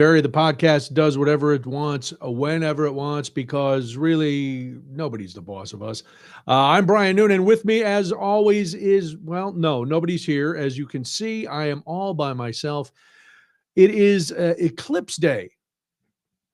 Barry, the podcast does whatever it wants, whenever it wants, because really nobody's the boss of us. I'm Brian Noonan. With me, as always, is, well, no, nobody's here. As you can see, I am all by myself. It is Eclipse Day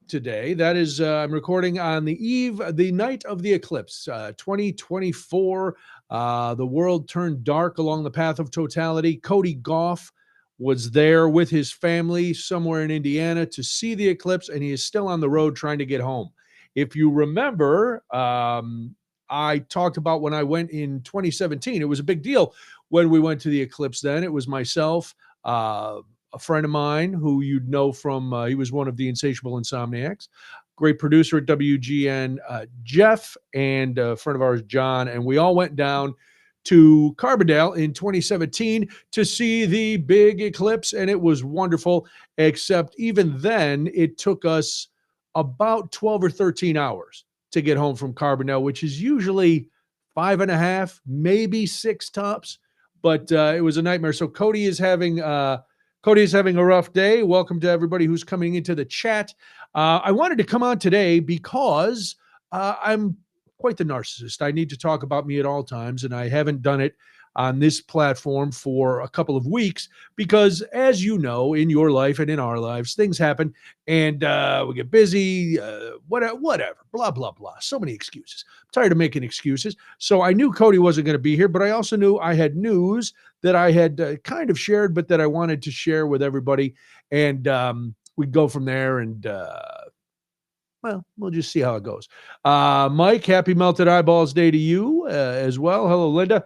today. That is, I'm recording on the night of the eclipse, 2024. The world turned dark along the path of totality. Cody Gough was there with his family somewhere in Indiana to see the eclipse, and he is still on the road trying to get home. If you remember, I talked about when I went in 2017. It was a big deal when we went to the eclipse then. It was myself, a friend of mine who you'd know from, he was one of the Insatiable Insomniacs, great producer at WGN, Jeff, and a friend of ours, John, and we all went down to Carbondale in 2017 to see the big eclipse, and it was wonderful, except even then, it took us about 12 or 13 hours to get home from Carbondale, which is usually 5.5, maybe 6 tops, but it was a nightmare. So Cody is having a rough day. Welcome to everybody who's coming into the chat. I wanted to come on today because I'm quite the narcissist. I need to talk about me at all times, and I haven't done it on this platform for a couple of weeks because, as you know, in your life and in our lives, things happen, and we get busy, whatever, blah, blah, blah. So many excuses. I'm tired of making excuses. So I knew Cody wasn't going to be here, but I also knew I had news that I had kind of shared, but that I wanted to share with everybody, and we'd go from there, and well, we'll just see how it goes. Mike, happy Melted Eyeballs Day to you as well. Hello, Linda.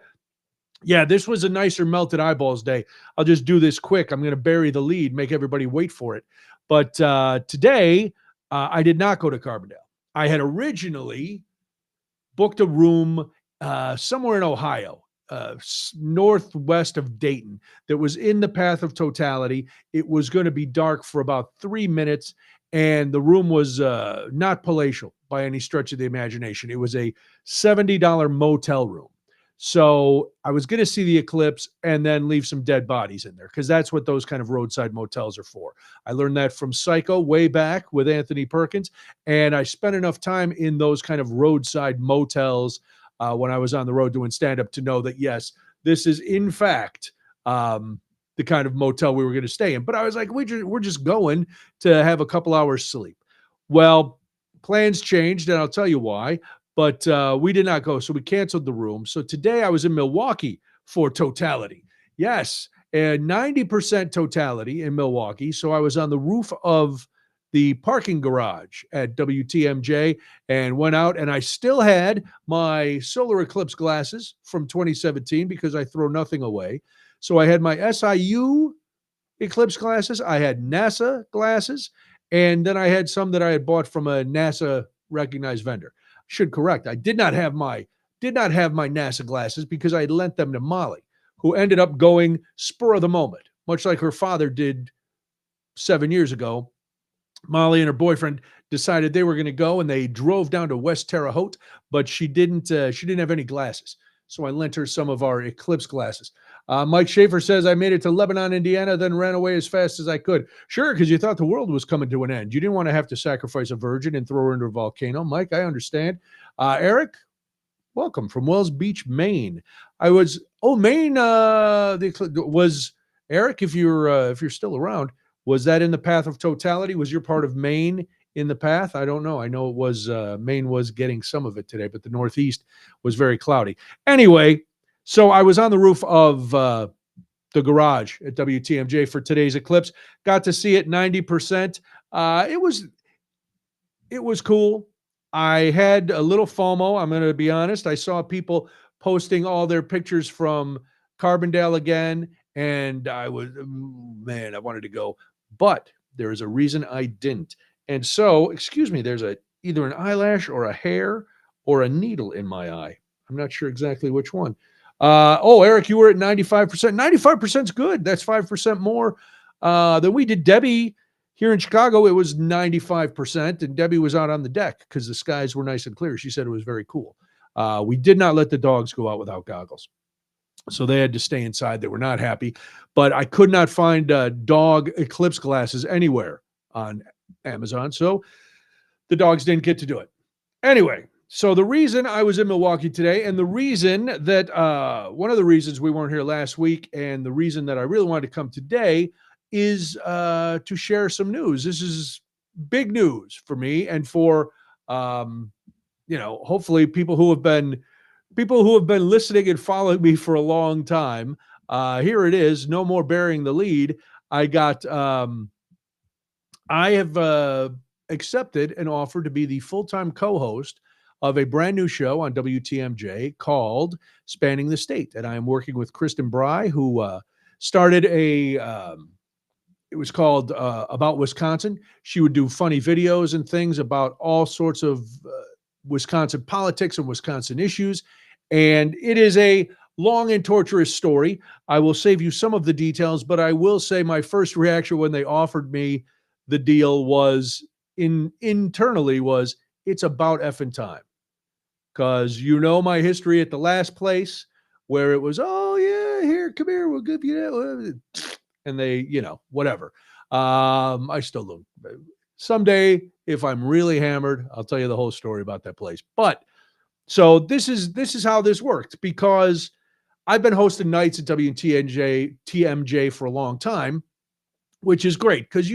Yeah, this was a nicer Melted Eyeballs Day. I'll just do this quick. I'm going to bury the lead, make everybody wait for it. But today, I did not go to Carbondale. I had originally booked a room somewhere in Ohio, northwest of Dayton, that was in the path of totality. It was going to be dark for about 3 minutes, and the room was not palatial by any stretch of the imagination. It was a $70 motel room. So I was going to see the eclipse and then leave some dead bodies in there because that's what those kind of roadside motels are for. I learned that from Psycho way back with Anthony Perkins, and I spent enough time in those kind of roadside motels when I was on the road doing stand-up to know that, yes, this is in fact the kind of motel we were going to stay in. But I was like, we're just going to have a couple hours sleep. Well, plans changed, and I'll tell you why. But we did not go, so we canceled the room. So today I was in Milwaukee for totality. Yes, and 90% totality in Milwaukee. So I was on the roof of the parking garage at WTMJ and went out, and I still had my solar eclipse glasses from 2017 because I throw nothing away. So I had my SIU eclipse glasses, I had NASA glasses, and then I had some that I had bought from a NASA recognized vendor. Should correct, I did not have my NASA glasses because I had lent them to Molly, who ended up going spur of the moment, much like her father did 7 years ago. Molly and her boyfriend decided they were going to go, and they drove down to West Terre Haute, but she didn't have any glasses. So I lent her some of our eclipse glasses. Mike Schaefer says, I made it to Lebanon, Indiana, then ran away as fast as I could. Sure, because you thought the world was coming to an end. You didn't want to have to sacrifice a virgin and throw her into a volcano. Mike, I understand. Eric, welcome from Wells Beach, Maine. Maine, was Eric, if you're still around, was that in the path of totality? Was your part of Maine in the path? I don't know. I know it was Maine was getting some of it today, but the Northeast was very cloudy. Anyway, so I was on the roof of the garage at WTMJ for today's eclipse. Got to see it 90%. It was cool. I had a little FOMO. I'm going to be honest. I saw people posting all their pictures from Carbondale again, and I wanted to go, but there is a reason I didn't. And so, excuse me, there's either an eyelash or a hair or a needle in my eye. I'm not sure exactly which one. Eric, you were at 95%. 95% is good. That's 5% more than we did. Debbie, here in Chicago, it was 95%, and Debbie was out on the deck because the skies were nice and clear. She said it was very cool. We did not let the dogs go out without goggles, so they had to stay inside. They were not happy, but I could not find dog eclipse glasses anywhere on Amazon. So the dogs didn't get to do it. Anyway, so the reason I was in Milwaukee today, and the reason that one of the reasons we weren't here last week, and the reason that I really wanted to come today is to share some news. This is big news for me and for hopefully people who have been listening and following me for a long time. Here it is. No more burying the lead. I have accepted an offer to be the full-time co-host of a brand new show on WTMJ called Spanning the State. And I am working with Kristen Bry, who started it was called About Wisconsin. She would do funny videos and things about all sorts of Wisconsin politics and Wisconsin issues. And it is a long and torturous story. I will save you some of the details, but I will say my first reaction when they offered me the deal was internally was it's about effing time. Because my history at the last place where it was, oh yeah, here, come here, we'll give you that. And they, whatever. I still don't. Someday, if I'm really hammered, I'll tell you the whole story about that place. But so this is how this worked, because I've been hosting nights at TMJ for a long time, which is great because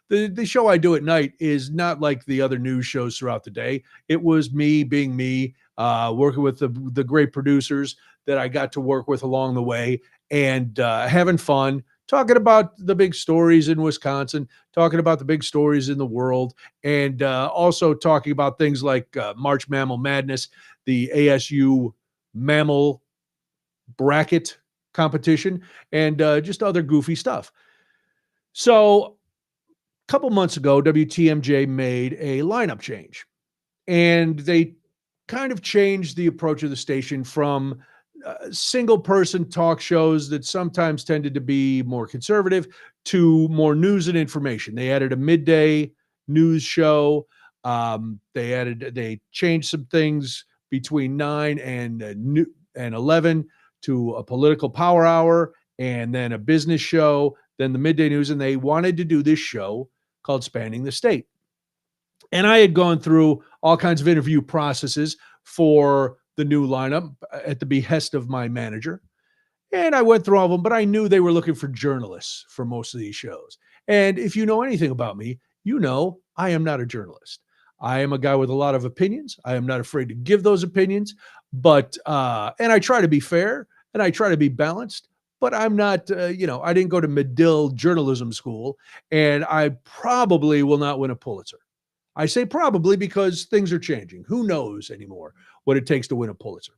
the show I do at night is not like the other news shows throughout the day. It was me being me, working with the great producers that I got to work with along the way, and having fun, talking about the big stories in Wisconsin, talking about the big stories in the world, and also talking about things like March Mammal Madness, the ASU mammal bracket competition, and just other goofy stuff. So a couple months ago, WTMJ made a lineup change, and they kind of changed the approach of the station from single person talk shows that sometimes tended to be more conservative to more news and information. They added a midday news show. They changed some things between 9 and 11 to a political power hour, and then a business show, then the midday news. And they wanted to do this show called Spanning the State. And I had gone through all kinds of interview processes for the new lineup at the behest of my manager. And I went through all of them, but I knew they were looking for journalists for most of these shows. And if you know anything about me, I am not a journalist. I am a guy with a lot of opinions. I am not afraid to give those opinions, but and I try to be fair and I try to be balanced, but I'm not, I didn't go to Medill journalism school, and I probably will not win a Pulitzer. I say probably because things are changing. Who knows anymore what it takes to win a Pulitzer?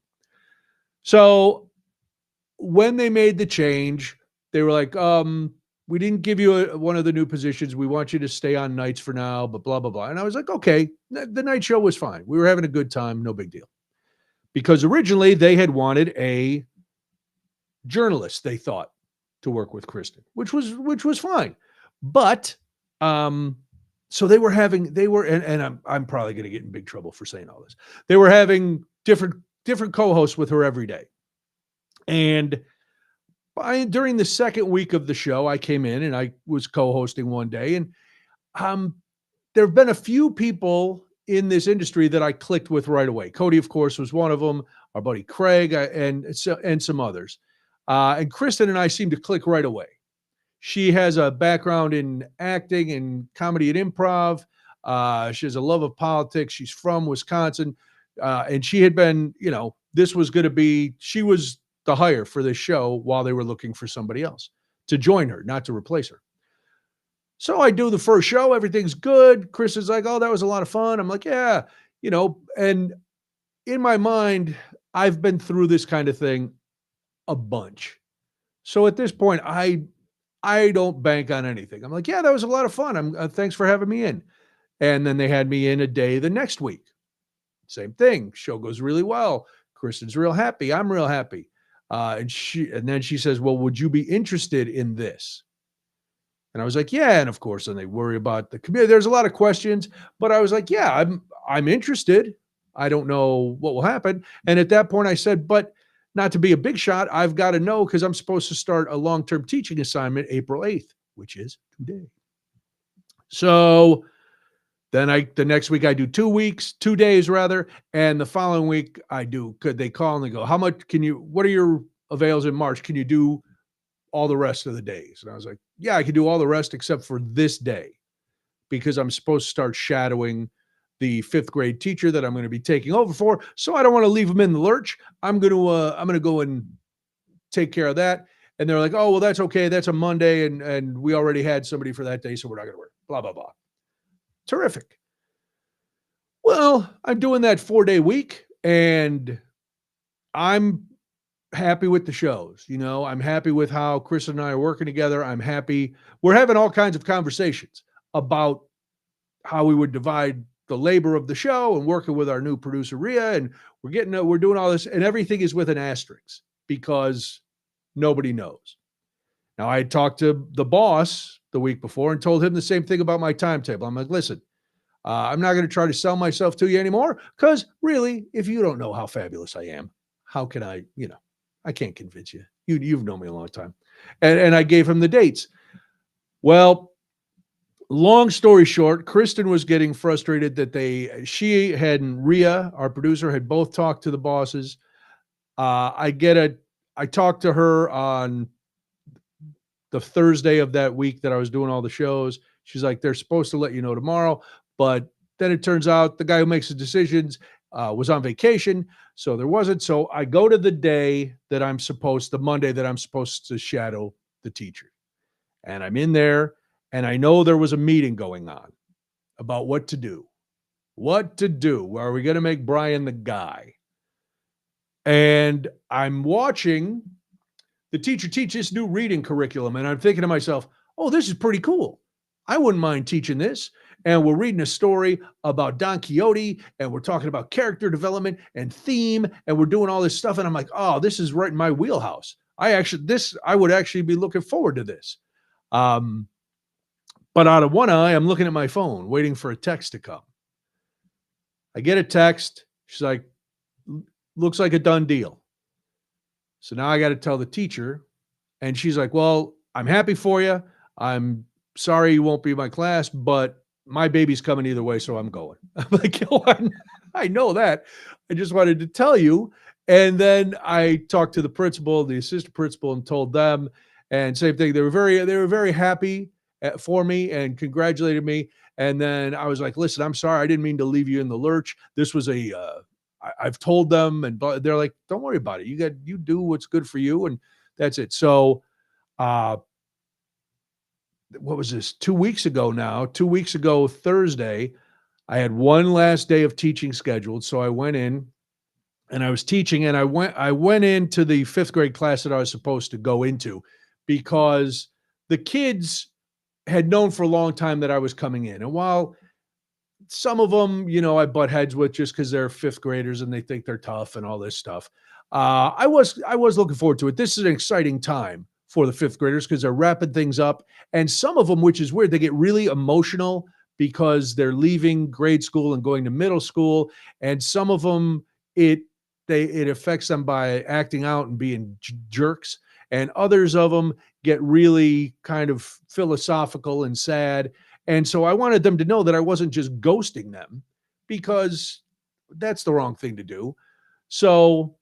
So when they made the change, they were like, we didn't give you one of the new positions. We want you to stay on nights for now, but blah, blah, blah. And I was like, okay, the night show was fine. We were having a good time. No big deal. Because originally they had wanted a journalist, they thought, to work with Kristen, which was fine. But so they were, and I'm probably going to get in big trouble for saying all this. They were having different co-hosts with her every day. And during the second week of the show, I came in and I was co-hosting one day. And there have been a few people in this industry that I clicked with right away. Cody, of course, was one of them. Our buddy Craig and some others. And Kristen and I seemed to click right away. She has a background in acting and comedy and improv. She has a love of politics. She's from Wisconsin. And she had been, this was going to be, she was the hire for this show while they were looking for somebody else to join her, not to replace her. So I do the first show. Everything's good. Chris is like, oh, that was a lot of fun. I'm like, yeah, and in my mind, I've been through this kind of thing a bunch. So at this point, I don't bank on anything. I'm like, yeah, that was a lot of fun. Thanks for having me in. And then they had me in a day the next week. Same thing. Show goes really well. Kristen's real happy. I'm real happy. And then she says, well, would you be interested in this? And I was like, yeah. And of course, then they worry about the community. There's a lot of questions, but I was like, yeah, I'm interested. I don't know what will happen. And at that point I said, but not to be a big shot, I've got to know, because I'm supposed to start a long-term teaching assignment April 8th, which is today. So then the next week I do 2 days rather, and the following week could they call and they go, how much what are your avails in March? Can you do all the rest of the days? And I was like, yeah, I can do all the rest except for this day because I'm supposed to start shadowing the 5th grade teacher that I'm going to be taking over for. So I don't want to leave them in the lurch. I'm going to go and take care of that. And they're like, oh, well, that's okay. That's a Monday. And we already had somebody for that day. So we're not going to work, blah, blah, blah. Terrific. Well, I'm doing that 4-day week and I'm happy with the shows. I'm happy with how Chris and I are working together. I'm happy. We're having all kinds of conversations about how we would divide the labor of the show and working with our new producer, Rhea. And we're doing all this and everything is with an asterisk because nobody knows. Now, I had talked to the boss the week before and told him the same thing about my timetable. I'm like, listen, I'm not going to try to sell myself to you anymore because really, if you don't know how fabulous I am, how can I, I can't convince you. You've known me a long time. And I gave him the dates. Well, long story short, Kristen was getting frustrated that she and Rhea, our producer, had both talked to the bosses. I talked to her on the Thursday of that week that I was doing all the shows. She's like, they're supposed to let you know tomorrow. But then it turns out the guy who makes the decisions was on vacation. So there wasn't. So I go to the Monday that I'm supposed to shadow the teacher. And I'm in there and I know there was a meeting going on about what to do. What to do? Are we going to make Brian the guy? And I'm watching the teacher teach this new reading curriculum. And I'm thinking to myself, oh, this is pretty cool. I wouldn't mind teaching this. And we're reading a story about Don Quixote, and we're talking about character development and theme, and we're doing all this stuff. And I'm like, oh, this is right in my wheelhouse. I would actually be looking forward to this. But out of one eye, I'm looking at my phone, waiting for a text to come. I get a text. She's like, looks like a done deal. So now I got to tell the teacher, and she's like, well, I'm happy for you. I'm sorry you won't be in my class, but my baby's coming either way, so I'm going. I'm like, I know that. I just wanted to tell you. And then I talked to the principal, the assistant principal, and told them, and same thing. They were very happy for me and congratulated me. And then I was like, listen, I'm sorry. I didn't mean to leave you in the lurch. This was I've told them, and they're like, don't worry about it. You do what's good for you. And that's it. So, what was this? 2 weeks ago now, 2 weeks ago, Thursday, I had one last day of teaching scheduled. So I went in and I was teaching, and I went into the 5th grade class that I was supposed to go into because the kids had known for a long time that I was coming in. And while some of them, I butt heads with just because they're 5th graders and they think they're tough and all this stuff. I was looking forward to it. This is an exciting time for the 5th graders because they're wrapping things up. And some of them, which is weird, they get really emotional because they're leaving grade school and going to middle school. And some of them, it affects them by acting out and being jerks. And others of them get really kind of philosophical and sad. And so I wanted them to know that I wasn't just ghosting them because that's the wrong thing to do. So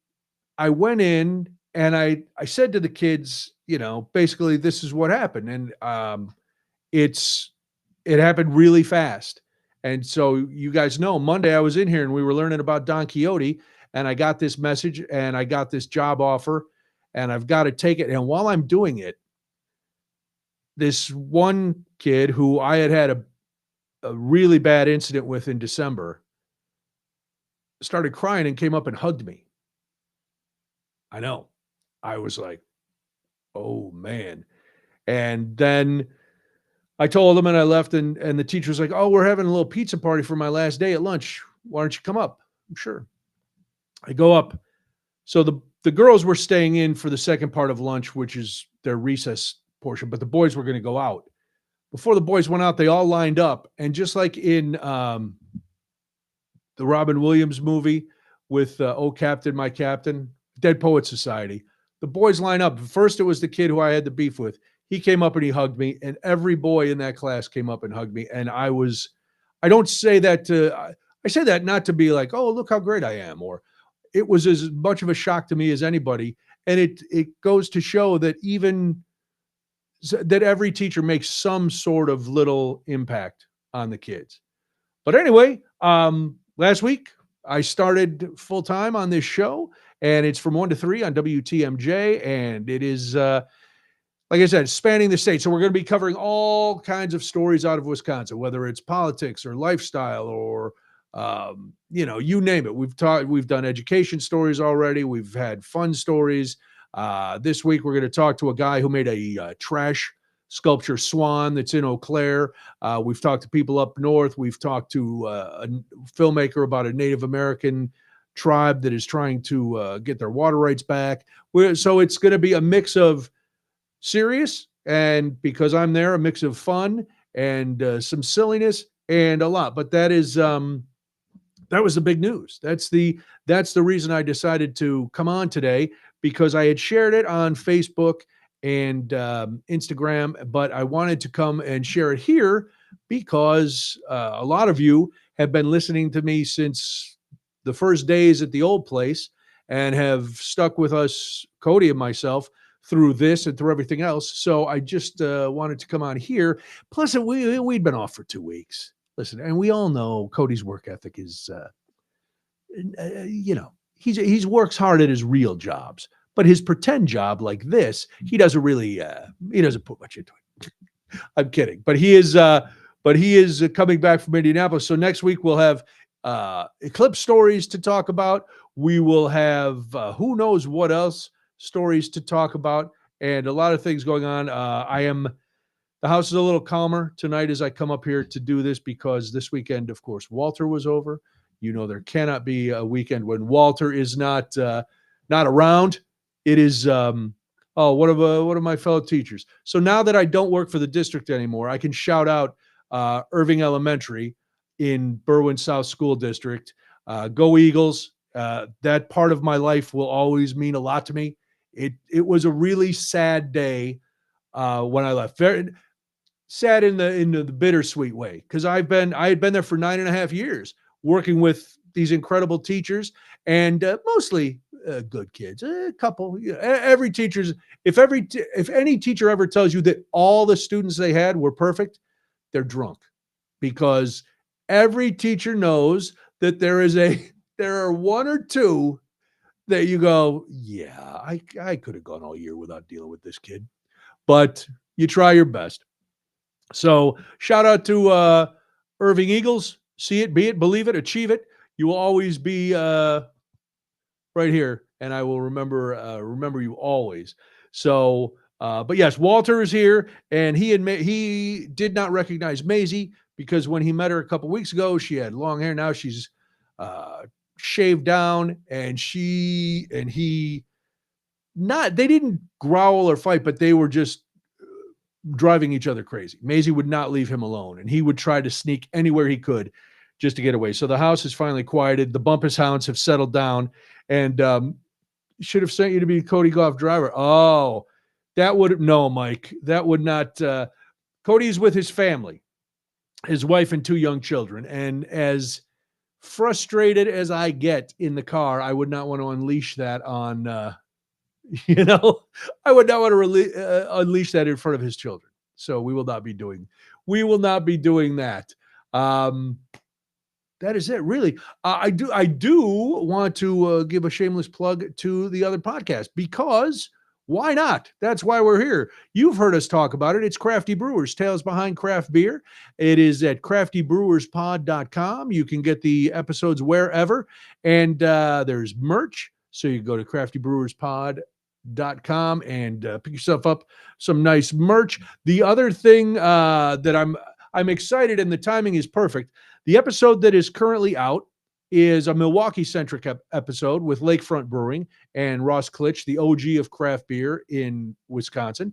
I went in and I said to the kids, basically this is what happened. And it happened really fast. And so you guys know Monday I was in here and we were learning about Don Quixote, and I got this message and I got this job offer and I've got to take it. And while I'm doing it, this one kid who I had a really bad incident with in December started crying and came up and hugged me. I know. I was like, oh man. And then I told him and I left, and the teacher was like, oh, we're having a little pizza party for my last day at lunch. Why don't you come up? I'm sure. I go up. So the girls were staying in for the second part of lunch, which is their recess portion, but the boys were going to go out. Before the boys went out, they all lined up. And just like in the Robin Williams movie with Oh Captain, My Captain, Dead Poets Society, the boys line up. First, it was the kid who I had the beef with. he came up and he hugged me, and every boy in that class came up and hugged me. And I don't say that I say that not to be like, oh, look how great I am, or it was as much of a shock to me as anybody. And it goes to show that that every teacher makes some sort of little impact on the kids. But anyway, last week I started full time on this show, and it's from 1 to 3 on WTMJ, and it is like I said, spanning the state. So we're going to be covering all kinds of stories out of Wisconsin, whether it's politics or lifestyle or you name it. We've done education stories already. We've had fun stories. This week we're going to talk to a guy who made a trash sculpture swan that's in Eau Claire. We've talked to people up north. We've talked to a filmmaker about a Native American tribe that is trying to get their water rights back. So it's going to be a mix of serious, and because I'm there, a mix of fun and some silliness and a lot. But that was the big news. That's the reason I decided to come on today, because I had shared it on Facebook and Instagram, but I wanted to come and share it here because a lot of you have been listening to me since the first days at the old place and have stuck with us, Cody and myself, through this and through everything else. So I just wanted to come on here. Plus, we'd been off for 2 weeks. Listen, and we all know Cody's work ethic is, he's works hard at his real jobs, but his pretend job like this, he doesn't put much into it. I'm kidding, but he is coming back from Indianapolis. So next week we'll have eclipse stories to talk about. We will have who knows what else stories to talk about, and a lot of things going on. The house is a little calmer tonight as I come up here to do this, because this weekend, of course, Walter was over. There cannot be a weekend when Walter is not around. It is one of my fellow teachers. So now that I don't work for the district anymore, I can shout out Irving Elementary in Berwyn South School District. Go Eagles. That part of my life will always mean a lot to me. It was a really sad day when I left. Very sad in the bittersweet way, because I had been there for 9.5 years working with these incredible teachers, and mostly good kids. A couple. Every teacher's if any teacher ever tells you that all the students they had were perfect, they're drunk, because every teacher knows that there are one or two that you go, yeah, I could have gone all year without dealing with this kid, but you try your best. So shout out to Irving Eagles. See it, be it, believe it, achieve it. You will always be right here, and I will remember you always. So, but yes, Walter is here, and he did not recognize Maisie, because when he met her a couple weeks ago, she had long hair. Now she's shaved down, and they didn't growl or fight, but they were just driving each other crazy. Maisie would not leave him alone, and he would try to sneak anywhere he could just to get away. So the house is finally quieted. The Bumpus hounds have settled down, and should have sent you to be Cody Gough driver. Oh, no, Mike, that would not. Cody's with his family, his wife and 2 young children, and as frustrated as I get in the car, I would not want to unleash that on, I would not want to unleash that in front of his children. So we will not be doing that. That is it, really. I do want to give a shameless plug to the other podcast, because why not? That's why we're here. You've heard us talk about it. It's Crafty Brewers, Tales Behind Craft Beer. It is at craftybrewerspod.com. You can get the episodes wherever, and there's merch. So you go to craftybrewerspod.com and pick yourself up some nice merch. The other thing that I'm excited, and the timing is perfect. The episode that is currently out is a Milwaukee-centric episode with Lakefront Brewing and Ross Klitsch, the OG of craft beer in Wisconsin.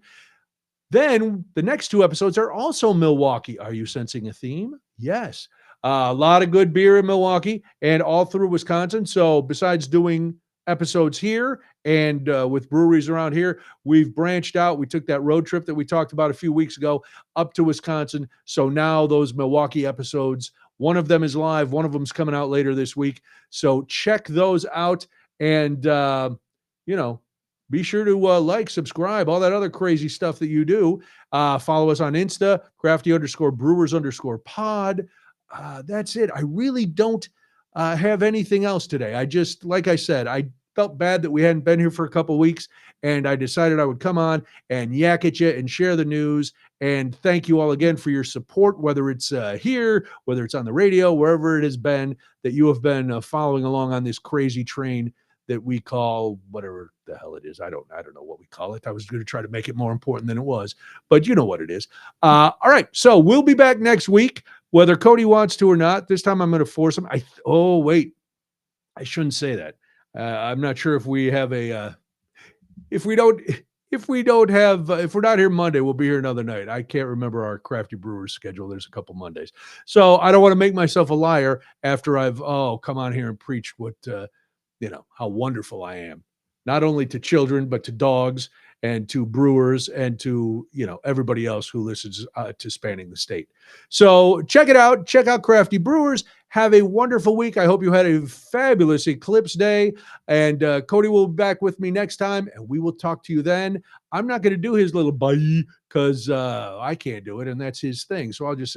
Then the next 2 episodes are also Milwaukee. Are you sensing a theme? Yes. A lot of good beer in Milwaukee and all through Wisconsin. So besides doing episodes here and with breweries around here. We've branched out. We took that road trip that we talked about a few weeks ago up to Wisconsin. So now those Milwaukee episodes, one of them is live, one of them's coming out later this week. So check those out and, you know, be sure to like, subscribe, all that other crazy stuff that you do. Follow us on Insta, crafty_brewers_pod. That's it. I really don't have anything else today. I just, like I said, I felt bad that we hadn't been here for a couple weeks, and I decided I would come on and yak at you and share the news. And thank you all again for your support, whether it's here, whether it's on the radio, wherever it has been that you have been following along on this crazy train that we call whatever the hell it is. I don't know what we call it. I was going to try to make it more important than it was, but you know what it is. All right, so we'll be back next week, whether Cody wants to or not. This time I'm going to force him. Oh wait, I shouldn't say that. I'm not sure if we have a if we don't have if we're not here Monday, we'll be here another night. I can't remember our Crafty Brewers schedule. There's a couple Mondays, so I don't want to make myself a liar after I've come on here and preached what how wonderful I am, not only to children but to dogs and to brewers and to everybody else who listens to Spanning the State. So check it out. Check out Crafty Brewers. Have a wonderful week. I hope you had a fabulous Eclipse Day. And Cody will be back with me next time, and we will talk to you then. I'm not going to do his little bye because I can't do it, and that's his thing. So I'll just